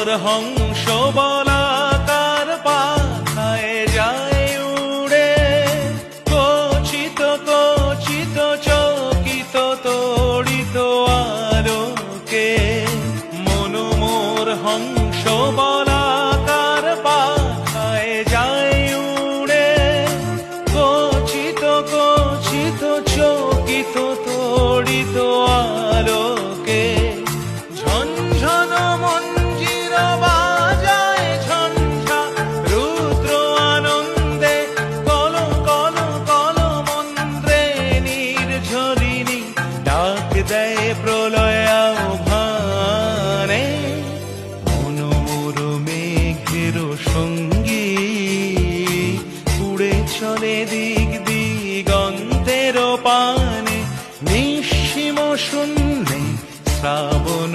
মোর হংস বলাকার পাখায় যায় উড়ে, কচিত কচিত চকিত তড়িত আলোকে। মন মোর হংস বলাকার পাখায় যায় উড়ে, কচিত কচিত চকিত তড়িত আলোকে। ঝনঝন মঞ্জির বাজায় ঝঞ্ঝা রুদ্র আনন্দে, কল কল কল মন্ত্রে নির্ঝরিণী ডাক দেয় প্রলয় আহ্বানে। মন মোর মেঘের সঙ্গী উড়ে চলে দিক দিগন্তের পানে, নিঃসীম শূন্যে শ্রাবণ